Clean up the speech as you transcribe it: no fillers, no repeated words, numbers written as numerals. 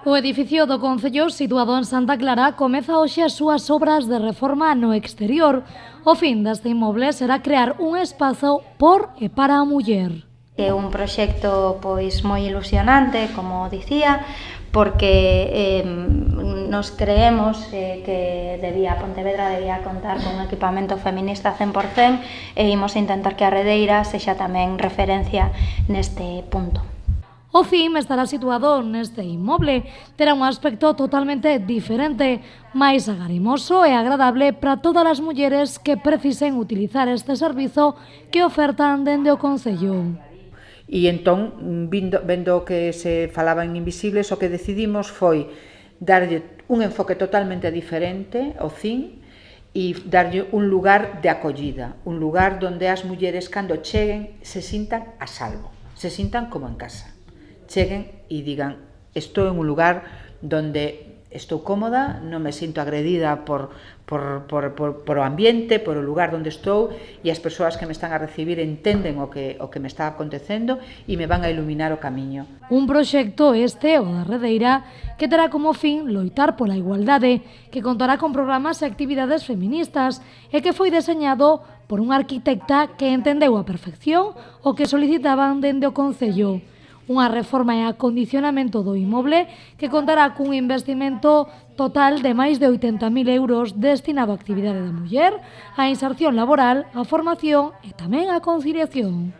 O edificio do Concello, situado en Santa Clara, comeza hoxe as súas obras de reforma no exterior. O fin deste inmoble será crear un espazo por e para a muller. É un proxecto pois moi ilusionante, como dicía, porque nos creemos que Pontevedra debía contar con un equipamento feminista 100% e imos intentar que a Redeira sexa tamén referencia neste punto. O CIM estará situado neste inmoble. Terá un aspecto totalmente diferente, máis agarimoso e agradable para todas as mulleres que precisen utilizar este servizo que ofertan dende o Concello. E entón, vendo que se falaba en Invisibles, o que decidimos foi darlle un enfoque totalmente diferente ao CIM e darlle un lugar de acollida, un lugar donde as mulleres, cando cheguen, se sintan a salvo, se sintan como en casa. Cheguen e digan, estou en un lugar donde estou cómoda, non me sinto agredida por o ambiente, por o lugar onde estou, e as persoas que me están a recibir entenden o que me está acontecendo e me van a iluminar o camiño. Un proxecto este, o da Redeira, que terá como fin loitar pola igualdade, que contará con programas e actividades feministas e que foi deseñado por unha arquitecta que entendeu a perfección o que solicitaban dende o Concello. Unha reforma e acondicionamento do inmoble que contará cun investimento total de máis de 80.000 euros destinado á actividade da muller, á inserción laboral, á formación e tamén á conciliación.